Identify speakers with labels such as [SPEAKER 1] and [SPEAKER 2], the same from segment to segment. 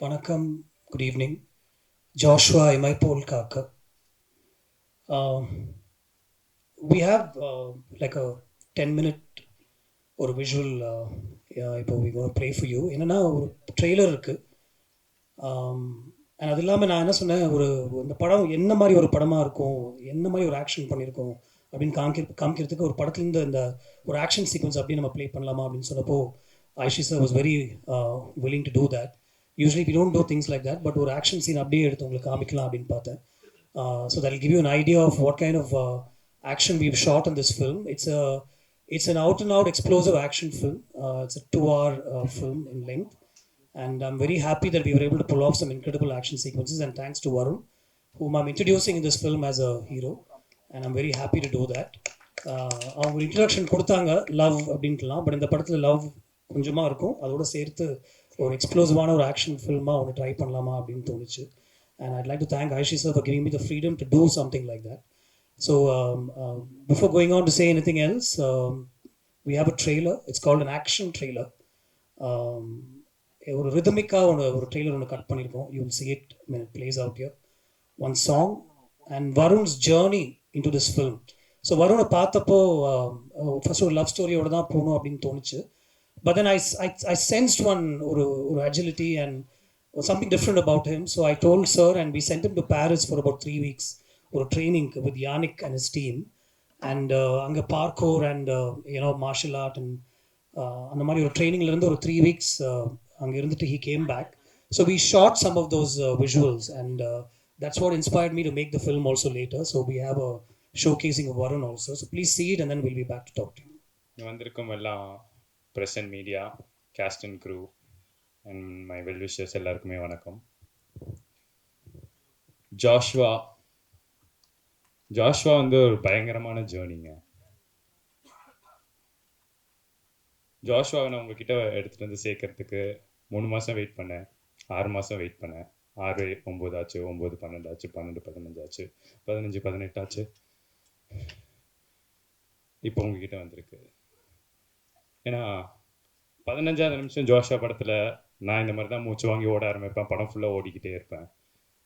[SPEAKER 1] Vanakkam, good evening. Joshua, Imai Pol Kaakha. We have like a 10-minute or a visual. இப்போ we going to play for you. என்னன்னா ஒரு trailer இருக்கு. And அது இல்லாமல் நான் என்ன சொன்னேன், இந்த படம் என்ன மாதிரி ஒரு படமாக இருக்கும், என்ன மாதிரி ஒரு ஆக்ஷன் பண்ணியிருக்கோம் அப்படின்னு காமிக்கிறதுக்கு ஒரு படத்துலேருந்து இந்த ஒரு ஆக்ஷன் சீக்வன்ஸ் அப்படி நம்ம ப்ளே பண்ணலாமா அப்படின்னு சொன்னப்போ ஐஷி sir was very willing to do that. Usually we don't do things like that, but ஒரு ஆக்ஷன் சீன் அப்படியே எடுத்து உங்களுக்கு காமிக்கலாம் அப்படின்னு பார்த்தேன். So that will give you an idea of what kind of action we've shot in this film. It's an out and out explosive action film. It's a 2-hour film in length, and I'm very happy that we were able to pull off some incredible action sequences, and thanks to Varun, whom I'm introducing in this film as a hero, and I'm very happy to do that. அவங்க introduction கொடுத்தாங்க love அப்படின்ட்டுலாம், but இந்த படத்தில் love கொஞ்சமாக இருக்கும், அதோட சேர்த்து ஒரு எக்ஸ்ப்ளோசிவான ஒரு ஆக்ஷன் ஃபில்மாக ஒன்று ட்ரை பண்ணலாமா அப்படின்னு தோணுச்சு. And I'd like to thank Aishi sir for giving me the freedom to do something like that. So before going on to say anything else, we have a trailer. It's called an action trailer. ஒரு ரிதமிக்காக ஒரு trailer ஒன்று cut பண்ணியிருக்கோம். You will see it when it plays out here. One song and Varun's journey into this film. So வருணை பார்த்தப்போ first ஒரு love ஸ்டோரியோட தான் போகணும் அப்படின்னு தோணுச்சு. But then I sensed ஒரு agility and something different about him. So I told sir and we sent him to Paris for about 3 weeks for a training with Yannick and his team. And அங்கே parkour and martial art and அந்த மாதிரி ஒரு ட்ரைனிங்லேருந்து ஒரு 3 weeks அங்கே இருந்துட்டு he came back. So we shot some of those visuals and that's what inspired me to make the film also later. So we have a showcasing of Varun also. So please see it and then we'll be back to talk to you.
[SPEAKER 2] வந்திருக்கும் எல்லாம் press and media, cast and crew and my well wishers எல்லாருக்குமே வணக்கம். Joshua வந்து ஒரு பயங்கரமான ஜேர்னிங்க. ஜாஷ்வாவை நான் உங்ககிட்ட எடுத்துகிட்டு வந்து சேர்க்கறதுக்கு 3 மாதம் வெயிட் பண்ணேன், 6 மாதம் வெயிட் பண்ணேன். 6 9 ஆச்சு, 9 12 ஆச்சு, 12 15 ஆச்சு, 15 18 ஆச்சு, இப்போ உங்ககிட்ட வந்திருக்கு. ஏன்னா 15ஆவது நிமிஷம் ஜோஷா படத்தில் நான் இந்த மாதிரி தான் மூச்சு வாங்கி ஓட ஆரம்பிப்பேன், படம் ஃபுல்லாக ஓடிக்கிட்டே இருப்பேன்.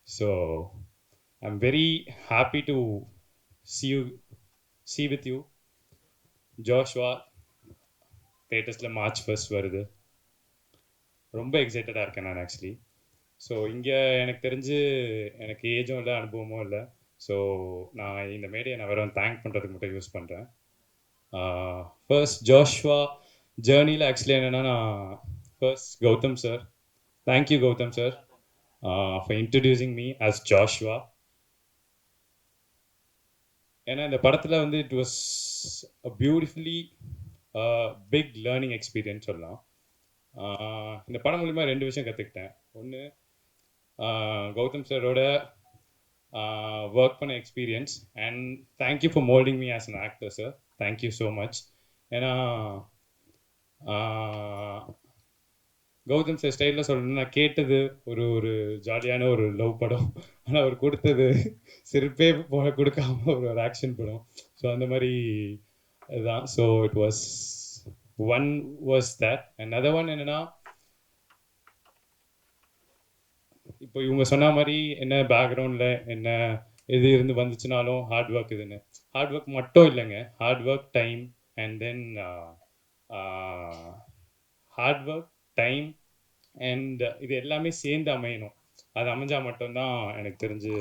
[SPEAKER 2] So I am very happy to see with you. Joshua தேட்டர்ஸில் March 1 வருது. ரொம்ப எக்ஸைட்டடாக இருக்கேன் நான் ஆக்சுவலி. ஸோ இங்கே எனக்கு தெரிஞ்சு எனக்கு ஏஜும் இல்லை, அனுபவமும் இல்லை. ஸோ நான் இந்த மேடையை நான் வெறும் தேங்க் பண்ணுறதுக்கு மட்டும் யூஸ் பண்ணுறேன். ஃபர்ஸ்ட் ஜோஷ்வா ஜேர்னியில் ஆக்சுவலி என்னென்னா, நான் first Gautham sir, thank you Gautham sir for introducing me as Joshua. ஏன்னா இந்த படத்தில் வந்து it was a beautifully big learning experience சொல்லலாம். இந்த படம் மூலிமா 2 விஷயம் கற்றுக்கிட்டேன். ஒன்று, கௌதம் சாரோட ஒர்க் பண்ண experience, and thank you for moulding me as an actor sir, thank you so much. ஏன்னா கௌதம் சார் ஸ்டைலில் சொல்லணும்னா, நான் கேட்டது ஒரு ஜாலியான ஒரு லவ் படம், ஆனால் அவர் கொடுத்தது சிரிப்பே போல கொடுக்காம ஒரு ஆக்ஷன் படம். ஸோ அந்த மாதிரி இதுதான். So it was one was that. And other one என்னென்னா, இப்போ இவங்க சொன்ன மாதிரி என்ன பேக்ரவுண்டில் என்ன எது இருந்து வந்துச்சுனாலும் ஹார்ட் ஒர்க் இதுன்னு, ஹார்ட் ஒர்க் மட்டும் இல்லைங்க, hard work, time, and then hard work, time and இது எல்லாமே சேர்ந்து அமையணும். அது அமைஞ்சால் மட்டும்தான் எனக்கு தெரிஞ்சு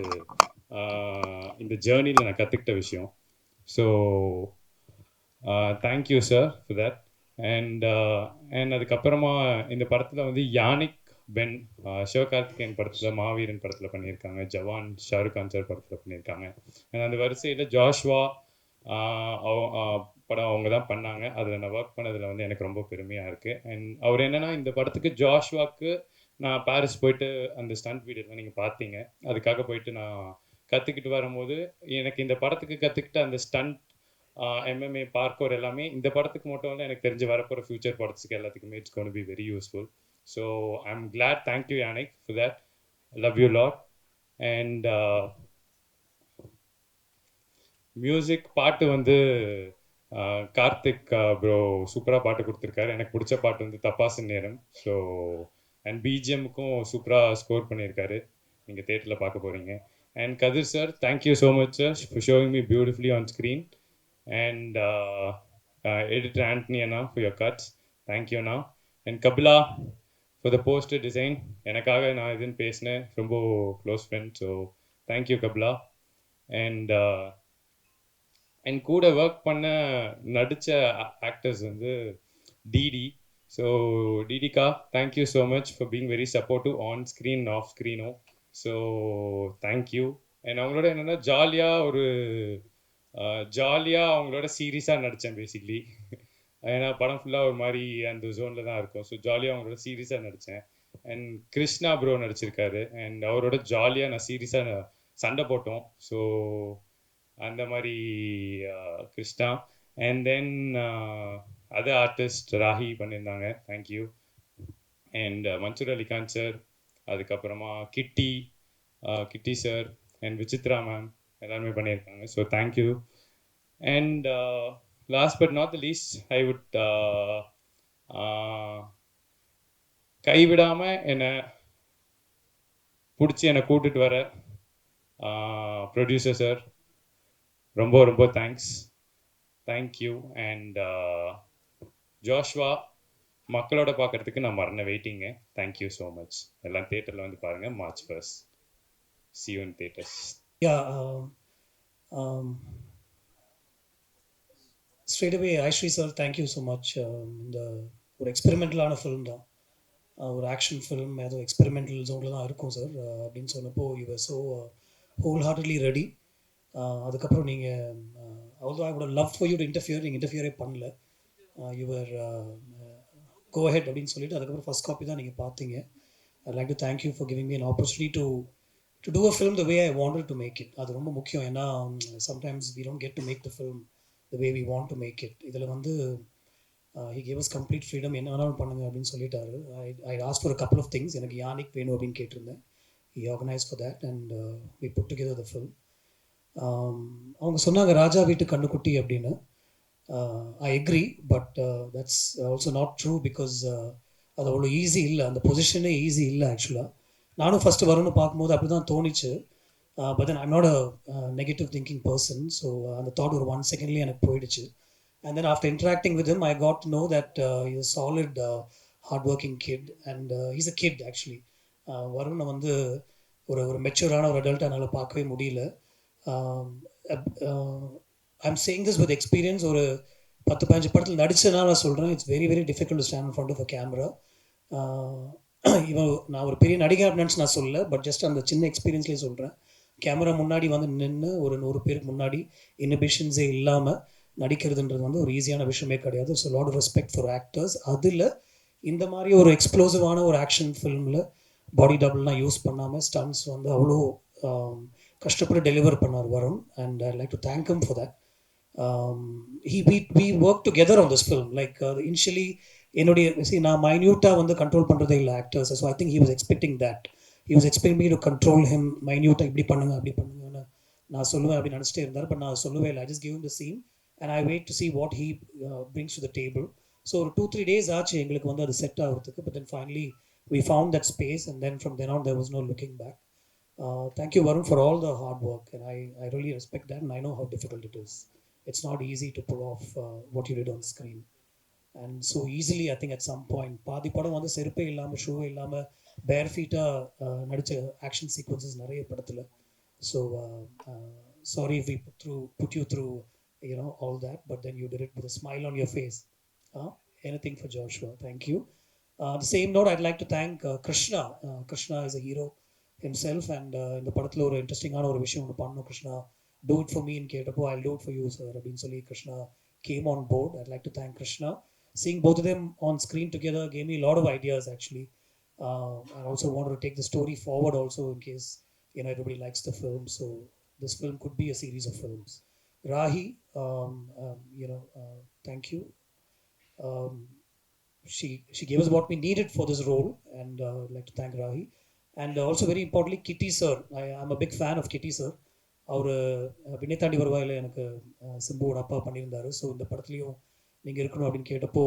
[SPEAKER 2] இந்த ஜேர்னியில் நான் கற்றுக்கிட்ட விஷயம். So thank you sir for that. And அதுக்கப்புறமா இந்த படத்தில் வந்து யானிக் பென் சிவகார்த்திகேயன் படத்தில், மாவீரன் படத்தில் பண்ணியிருக்காங்க, ஜவான் ஷாருக் கான் சார் படத்தில் பண்ணியிருக்காங்க. அண்ட் அந்த வரிசையில் ஜாஷ்வா படம் அவங்க தான் பண்ணாங்க. அதில் நான் ஒர்க் பண்ணதில் வந்து எனக்கு ரொம்ப பெருமையாக இருக்குது. அண்ட் அவர் என்னென்னா, இந்த படத்துக்கு ஜாஷ்வாக்கு நான் பாரிஸ் போயிட்டு அந்த ஸ்டண்ட் வீடியோலாம் நீங்கள் பார்த்தீங்க, அதுக்காக போயிட்டு நான் கற்றுக்கிட்டு வரும்போது எனக்கு இந்த படத்துக்கு கற்றுக்கிட்ட அந்த ஸ்டண்ட், MMA, பார்க்கோர் எல்லாமே இந்த படத்துக்கு மட்டும் இல்லை, எனக்கு தெரிஞ்சு வரப்போகிற ஃபியூச்சர் படத்துக்கு எல்லாத்துக்குமே it's gonna be very useful. So I am glad. Thank you Yannick for that. Love you lot. And music பாட்டு வந்து கார்த்திக் ப்ரோ சூப்பராக பாட்டு கொடுத்துருக்காரு. எனக்கு பிடிச்ச பாட்டு வந்து தப்பாசு நேரம். ஸோ அண்ட் பிஜிஎம்முக்கும் சூப்பராக ஸ்கோர் பண்ணியிருக்காரு. நீங்கள் தேட்டரில் பார்க்க போகிறீங்க. And Kathir sir, thank you so much sir for showing me beautifully on screen. And editor Antony அண்ணா ஃபார் யோர் கட்ஸ், தேங்க்யூ அண்ணா. And Kapila for the poster design. எனக்காக நான் இதுன்னு பேசினேன், ரொம்ப close friend. So thank you Kapila. And என் கூட ஒர்க் பண்ண நடித்த ஆக்டர்ஸ் வந்து டிடி. ஸோ டிடிகா, thank you so much for being very supportive on screen off ஸ்க்ரீனும். So thank you. அண்ட் அவங்களோட என்னென்னா ஜாலியாக அவங்களோட சீரியஸாக நடித்தேன் பேசிக்லி. ஏன்னா படம் ஃபுல்லாக ஒரு மாதிரி அந்த ஜோனில் தான் இருக்கும். ஸோ ஜாலியாக அவங்களோட சீரியஸாக நடித்தேன். அண்ட் கிருஷ்ணா ப்ரோ நடிச்சிருக்காரு. அண்ட் அவரோட ஜாலியாக நான் சீரியஸாக சண்டை போட்டோம். ஸோ அந்த மாதிரி Krishna. And then other artist Rahi பண்ணியிருந்தாங்க, thank you. And Mansoor Ali Khan sir, அதுக்கப்புறமா Kitty sir and Vichitra ma'am எல்லாருமே பண்ணியிருக்காங்க. So thank you. And last but not the least, I would கைவிடாமல் என்னை பிடிச்சி என்னை கூட்டிட்டு வர ப்ரொடியூசர் சார், ரொம்ப ரொம்ப தேங்க்யூ. அண்ட் ஜோஷ்வா, மக்களோட பார்க்குறதுக்கு நான் மரண வெயிட்டிங்க. Thank you so much. எல்லாம் தேட்டரில் வந்து பாருங்கள், March 1st. See you in theaters.
[SPEAKER 1] Yeah, straight away, Ishari sir, thank you so much. இந்த ஒரு எக்ஸ்பெரிமெண்டலான ஃபிலிம் தான், ஒரு ஆக்ஷன் ஃபிலிம், ஏதோ எக்ஸ்பெரிமெண்டல் ஜோனில் தான் இருக்கும் சார் அப்படின்னு சொன்னப்போ you were so whole heartedly ready. அதுக்கப்புறம் நீங்கள் although I would have loved for you to interfere, நீங்கள் இன்டர்ஃபியரே பண்ணல. யுவர் கோ ஹெட் அப்படின்னு சொல்லிட்டு அதுக்கப்புறம் ஃபஸ்ட் காப்பி தான் நீங்கள் பார்த்தீங்க. I'd like to thank you for giving me an opportunity to do a film the way I wanted to make it. அது ரொம்ப முக்கியம். ஏன்னா sometimes we don't get to make the film the way we want to make it. இதில் வந்து he gave us complete freedom, என்ன வேணாலும் பண்ணுங்க அப்படின்னு சொல்லிட்டாரு. I asked for a couple of things. எனக்கு யானிக் வேணும் அப்படின்னு கேட்டிருந்தேன். He organized for that and we put together the film. அவங்க சொன்னாங்க ராஜா வீட்டு கண்ணுக்குட்டி அப்படின்னு. I agree, but that's also not true because அது அவ்வளோ ஈஸி இல்லை, அந்த பொசிஷனே ஈஸி இல்லை ஆக்சுவலாக. நானும் ஃபஸ்ட்டு வரும்னு பார்க்கும்போது அப்படி தான் தோணிச்சு. But then I'm not a negative thinking person. So அந்த தாட் ஒரு 1 செகண்ட்லேயே எனக்கு போயிடுச்சு. And then after interacting with him I got to know that is solid hard working kid and is a kid actually. வருணை வந்து ஒரு மெச்சூரான ஒரு அடல்ட் என்னால் பார்க்கவே முடியல. I'm saying this with experience. ஒரு 10-15 படத்தில் நடிச்சதுனால நான் சொல்கிறேன், it's very very difficult to stand in front of a camera. இவன் நான் ஒரு பெரிய நடிகை அப்படின்னு நான் சொல்லலை, பட் ஜஸ்ட் அந்த சின்ன எக்ஸ்பீரியன்ஸ்லேயே சொல்கிறேன். கேமரா முன்னாடி வந்து நின்று ஒரு 100 பேருக்கு முன்னாடி இன்ஹிபிஷன்ஸே இல்லாமல் நடிக்கிறதுன்றது வந்து ஒரு ஈஸியான விஷயமே கிடையாது. So lot of respect for actors. அதில் இந்த மாதிரி ஒரு எக்ஸ்ப்ளோசிவான ஒரு ஆக்ஷன் ஃபிலிமில் பாடி டபுள்லாம் யூஸ் பண்ணாமல் ஸ்டன்ஸ் வந்து அவ்வளோ கஷ்டப்பட்டு டெலிவர் பண்ணார் Varun. And I like to thank him for that. we worked together on this film. Like initially என்னுடைய நான் மைன்யூட்டாக வந்து கண்ட்ரோல் பண்ணுறதே இல்லை actors. So I think he was expecting that. He was expecting me to control him மைன்யூட்டாக, இப்படி பண்ணுங்க அப்படி பண்ணுங்கன்னு நான் சொல்லுவேன் அப்படின்னு நினச்சிட்டே இருந்தார். பட் நான் சொல்லவே இல்லை. I just give him the scene and I wait to see what he brings to the table. So ஒரு 2-3 days ஆச்சு எங்களுக்கு வந்து அது செட் ஆகிறதுக்கு. But then finally we found that space and then from then on there was no looking back. Thank you Varun for all the hard work and I really respect that and I know how difficult it is. It's not easy to pull off what you did on screen. And so easily I think at some point பாதி படம் வந்து செருப்பே இல்லாமல் ஷூவே இல்லாமல் பேர் ஃபீட்டாக நடித்த action sequences நிறைய படத்தில். So sorry if we put you through all that, but then you did it with a smile on your face. Anything for Joshua. Thank you. The same note, I'd like to thank Krishna. Krishna is a hero himself and இந்த படத்தில் ஒரு இன்ட்ரெஸ்டிங்கான ஒரு விஷயம் ஒன்று பண்ணணும். Krishna, do it for me in கேட்டப்போ I'll do it for you sir அப்படின்னு சொல்லி Krishna came on board. I'd like to thank Krishna. Seeing both of them on screen together gave me a lot of ideas actually. I also wanted to take the story forward also in case everybody likes the film. So this film could be a series of films. Rahi, thank you. She gave us what we needed for this role and I'd like to thank Rahi. And also very importantly Kitty sir. I'm a big fan of Kitty sir. அவர் வினைத்தாண்டி வருவாயில் எனக்கு சிம்புவோட அப்பா பண்ணியிருந்தார். So இந்த படத்துலையும் நீங்கள் இருக்கணும் அப்படின்னு கேட்டப்போ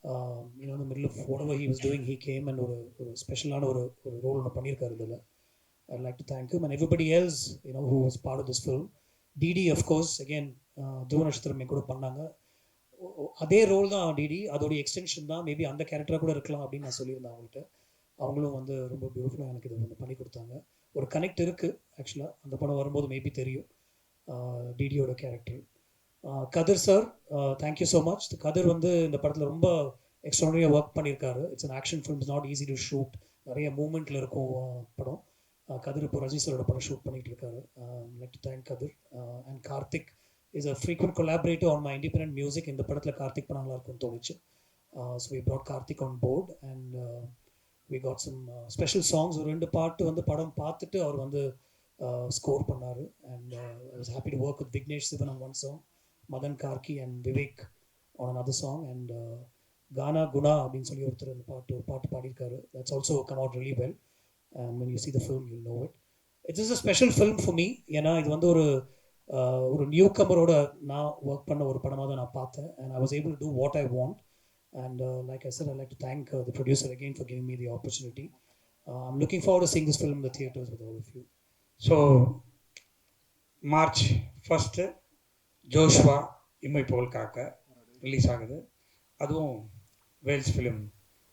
[SPEAKER 1] in the middle of whatever he was doing, he came and ஒரு ஸ்பெஷலான ஒரு ரோல் ஒன்று பண்ணியிருக்காரு இதில். I'd like to thank him and everybody else, who was part of this film. DD of course, again, துருவ நட்சத்திரம் கூட பண்ணாங்க. அதே ரோல் தான் டிடி, அதோடைய எக்ஸ்டென்ஷன் தான். மேபி அந்த கேரக்டராக கூட இருக்கலாம் அப்படின்னு நான் சொல்லியிருந்தேன் அவங்கள்ட்ட. அவங்களும் வந்து ரொம்ப பியூட்டிஃபுல்லாக எனக்கு இது வந்து பண்ணி கொடுத்தாங்க. ஒரு கனெக்ட் இருக்குது ஆக்சுவலாக, அந்த படம் வரும்போது மேபி தெரியும் டிடியோட கேரக்டர். கதிர் சார், தேங்க்யூ ஸோ மச். கதிர் வந்து இந்த படத்தில் ரொம்ப எக்ஸ்ட்ரானரியாக ஒர்க் பண்ணியிருக்காரு. It's an action film, is not easy to shoot, நிறைய மூமெண்ட்டில் இருக்கும் படம். கதிர் இப்போ ரஜினி சாரோட படம் ஷூட் பண்ணிகிட்டு இருக்காரு. Like to thank Kathir. And Karthik is a frequent collaborative on my independent music. இந்த படத்தில் கார்த்திக் பண்ண நல்லா இருக்கும்னு தோணுச்சு. So we brought Karthik on board and we got some special songs. ஒரு 2 பாட்டு வந்து படம் பார்த்துட்டு அவர் வந்து ஸ்கோர் பண்ணார். And I was happy to work with Vignesh Shivan on one song, Madhan Karky and Vivek on another song, and Gaana Guna அப்படின்னு சொல்லி ஒருத்தர் அந்த ஒரு பாட்டு பாடியிருக்காரு. That's also come out really well, and when you see the film you'll know it. It is a special film for me. ஏன்னா இது வந்து ஒரு நியூ கமரோட நான் ஒர்க் பண்ண ஒரு படமாக தான் நான் பார்த்தேன். and I was able to do what I want. And like I said, I'd like to thank the producer again for giving me the opportunity. I'm looking forward to seeing this film in the theaters with all of you.
[SPEAKER 3] So March 1st Joshua இம்மை போல் காக்க release ஆகுது. அதுவும் Wales film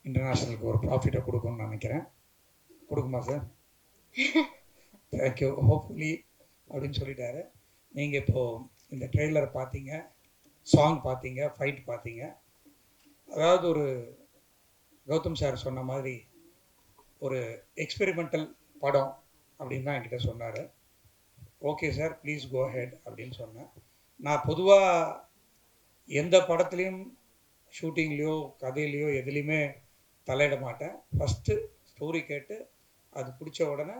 [SPEAKER 3] இன்டர்நேஷ்னலுக்கு ஒரு ப்ராஃபிட்டை கொடுக்கும்னு நினைக்கிறேன். கொடுக்குமா sir? Thank you. Hopefully அப்படின்னு சொல்லிட்டாரு. நீங்கள் இப்போது இந்த ட்ரெய்லரை பார்த்தீங்க, சாங் பார்த்தீங்க, ஃபைட் பார்த்தீங்க. அதாவது ஒரு கௌதம் சார் சொன்ன மாதிரி ஒரு எக்ஸ்பெரிமெண்டல் படம் அப்படின்னு தான் என்கிட்ட சொன்னார். Okay sir, please go ahead அப்படின்னு சொன்னேன். நான் பொதுவாக எந்த படத்துலேயும் ஷூட்டிங்லேயோ கதையிலையோ எதுலேயுமே தலையிட மாட்டேன். ஃபஸ்ட்டு ஸ்டோரி கேட்டு அது பிடிச்ச உடனே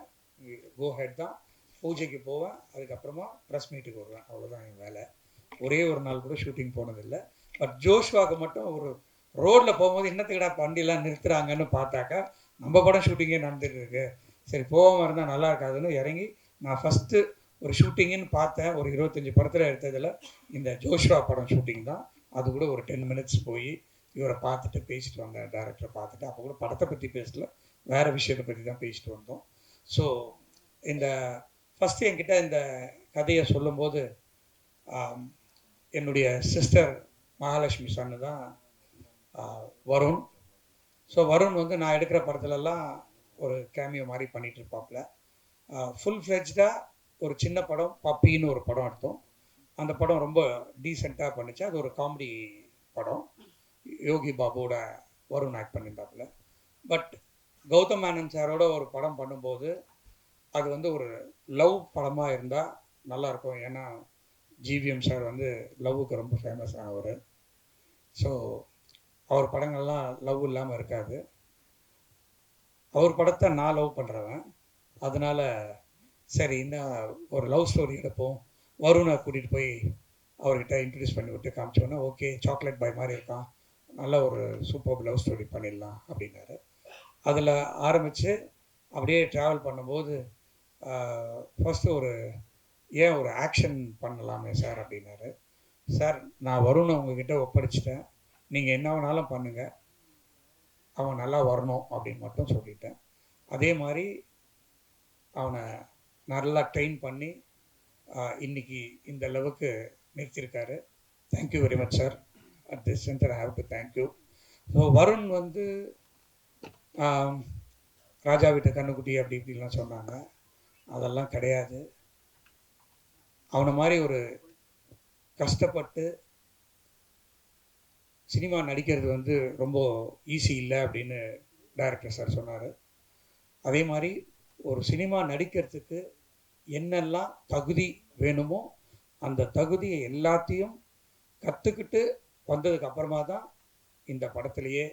[SPEAKER 3] கோ ஹெட் தான். பூஜைக்கு போவேன், அதுக்கப்புறமா ப்ரெஸ் மீட்டுக்கு வருவேன். அவ்வளோதான் என் வேலை. ஒரே ஒரு நாள் கூட ஷூட்டிங் போனதில்லை. பட் ஜோஷ்வாக்கு மட்டும் ஒரு ரோட்டில் போகும்போது இன்னத்துக்கிடா வண்டியெல்லாம் நிறுத்துகிறாங்கன்னு பார்த்தாக்கா நம்ம படம் ஷூட்டிங்கே நடந்துகிட்டு இருக்கு, சரி போகாமல் இருந்தால் நல்லா இருக்காதுன்னு இறங்கி நான் ஃபஸ்ட்டு ஒரு ஷூட்டிங்குன்னு பார்த்தேன். ஒரு 25 படத்தில் எடுத்ததில் இந்த ஜோஷ்வா படம் ஷூட்டிங் தான். அது கூட ஒரு 10 மினிட்ஸ் போய் இவரை பார்த்துட்டு பேசிட்டு வந்தேன், டேரக்டரை பார்த்துட்டு. அப்போ கூட படத்தை பற்றி பேசல, வேறு விஷயத்தை பற்றி தான் பேசிட்டு வந்தோம். ஸோ இந்த ஃபஸ்ட்டு என்கிட்ட இந்த கதையை சொல்லும்போது என்னுடைய சிஸ்டர் மகாலட்சுமி சன்னு தான் வருண். ஸோ வருண் வந்து நான் எடுக்கிற படத்துலலாம் ஒரு கேமியோ மாதிரி பண்ணிகிட்டு இருப்பாப்புல. ஃபுல் ஃப்ளெஜ்டாக ஒரு சின்ன படம் பப்பின்னு ஒரு படம் எடுத்தோம். அந்த படம் ரொம்ப டீசெண்டாக பண்ணிச்சு. அது ஒரு காமெடி படம். யோகி பாபுவோட வருண் ஆக்ட் பண்ணியிருந்தாப்புல. பட் கௌதம் மேனன் சாரோட ஒரு படம் பண்ணும்போது அது வந்து ஒரு லவ் படமாக இருந்தால் நல்லாயிருக்கும். ஏன்னா ஜிவிஎம் சார் வந்து லவ்வுக்கு ரொம்ப ஃபேமஸ் ஆனவர். ஸோ அவர் படங்கள்லாம் லவ் இல்லாமல் இருக்காது. அவர் படத்தை நான் லவ் பண்ணுறவன். அதனால் சரி இன்னும் ஒரு லவ் ஸ்டோரி எடுப்போம். வருணை கூட்டிகிட்டு போய் அவர்கிட்ட இன்ட்ரடியூஸ் பண்ணி விட்டு காமிச்சோன்னே ஓகே, சாக்லேட் பாய் மாதிரி இருக்கான், நல்ல ஒரு சூப்பர் லவ் ஸ்டோரி பண்ணிடலாம் அப்படின்னாரு. அதில் ஆரம்பித்து அப்படியே ட்ராவல் பண்ணும்போது ஃபஸ்ட்டு ஏன் ஒரு ஆக்ஷன் பண்ணலாமே சார் அப்படின்னாரு. சார், நான் வருணை உங்ககிட்ட ஒப்படைச்சிட்டேன், நீங்கள் என்ன வேணாலும் பண்ணுங்கள், அவன் நல்லா வரணும் அப்படின்னு மட்டும் சொல்லிட்டேன். அதே மாதிரி அவனை நல்லா ட்ரெயின் பண்ணி இன்றைக்கி இந்த அளவுக்கு நிறுத்தியிருக்காரு. Thank you very much sir. At this center I have to thank you. So Varun வந்து ராஜா வீட்டு கண்ணுக்குட்டி அப்படி இப்படிலாம் சொன்னாங்க, அதெல்லாம் கிடையாது. அவனை மாதிரி ஒரு கஷ்டப்பட்டு சினிமா நடிக்கிறது வந்து ரொம்ப ஈஸி இல்லை அப்படின்னு டைரக்டர் சார் சொன்னார். அதே மாதிரி ஒரு சினிமா நடிக்கிறதுக்கு என்னெல்லாம் தகுதி வேணுமோ அந்த தகுதியை எல்லாத்தையும் கற்றுக்கிட்டு வந்ததுக்கு அப்புறமா தான் இந்த படத்துலையே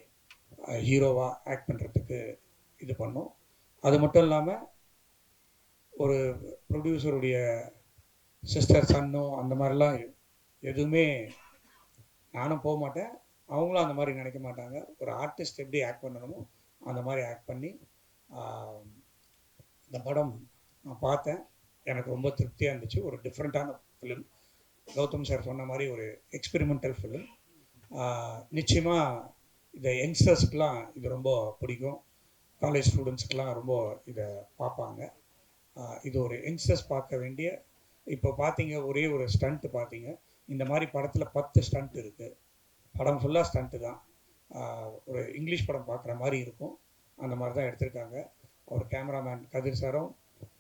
[SPEAKER 3] ஹீரோவாக ஆக்ட் பண்ணுறதுக்கு இது பண்ணோம். அது மட்டும் இல்லாமல் ஒரு ப்ரொடியூசருடைய சிஸ்டர் சன்னோ அந்த மாதிரிலாம் எதுவுமே நானும் போக மாட்டேன், அவங்களும் அந்த மாதிரி நினைக்க மாட்டாங்க. ஒரு ஆர்டிஸ்ட் எப்படி ஆக்ட் பண்ணணுமோ அந்த மாதிரி ஆக்ட் பண்ணி இந்த படம் நான் பார்த்தேன். எனக்கு ரொம்ப திருப்தியாக இருந்துச்சு. ஒரு டிஃப்ரெண்ட்டான ஃபிலிம். கௌதம் சார் சொன்ன மாதிரி ஒரு எக்ஸ்பெரிமெண்டல் ஃபிலிம். நிச்சயமாக இந்த யங்ஸ்டர்ஸ்க்கெலாம் இது ரொம்ப பிடிக்கும். காலேஜ் ஸ்டூடெண்ட்ஸுக்கெலாம் ரொம்ப இதை பார்ப்பாங்க. இது ஒரு யங்ஸ்டர்ஸ் பார்க்க வேண்டிய. இப்போ பார்த்தீங்க, ஒரே ஒரு ஸ்டண்ட்டு பார்த்தீங்க. இந்த மாதிரி படத்தில் 10 ஸ்டண்ட் இருக்குது. படம் ஃபுல்லாக ஸ்டண்ட்டு தான். ஒரு இங்கிலீஷ் படம் பார்க்குற மாதிரி இருக்கும். அந்த மாதிரி தான் எடுத்திருக்காங்க. ஒரு கேமராமேன் கதிர் சாரும்,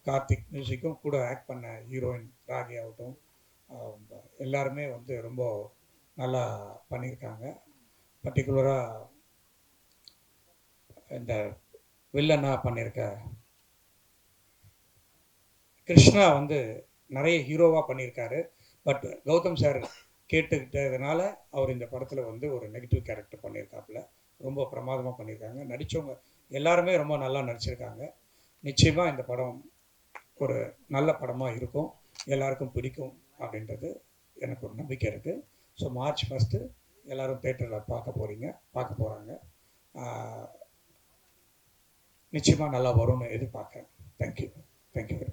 [SPEAKER 3] கார்த்திக் மியூசிக்கும், கூட ஆக்ட் பண்ண ஹீரோயின் ராகி ஆகட்டும், எல்லாருமே வந்து ரொம்ப நல்லா பண்ணியிருக்காங்க. பர்டிகுலராக இந்த வில்லனாக பண்ணியிருக்க கிருஷ்ணா வந்து நிறைய ஹீரோவாக பண்ணியிருக்காரு. பட் கௌதம் சார் கேட்டுக்கிட்டதுனால அவர் இந்த படத்தில் வந்து ஒரு நெகட்டிவ் கேரக்டர் பண்ணியிருக்காப்புல. ரொம்ப பிரமாதமாக பண்ணியிருக்காங்க. நடித்தவங்க எல்லாருமே ரொம்ப நல்லா நடிச்சிருக்காங்க. நிச்சயமாக இந்த படம் ஒரு நல்ல படமாக இருக்கும், எல்லாருக்கும் பிடிக்கும் அப்படின்றது எனக்கு ஒரு நம்பிக்கை இருக்குது. ஸோ மார்ச் 1 எல்லோரும் தேட்டரில் பார்க்க போகிறாங்க. நிச்சயமாக நல்லா வரும்னு எதிர்பார்க்குறேன். Thank you very much.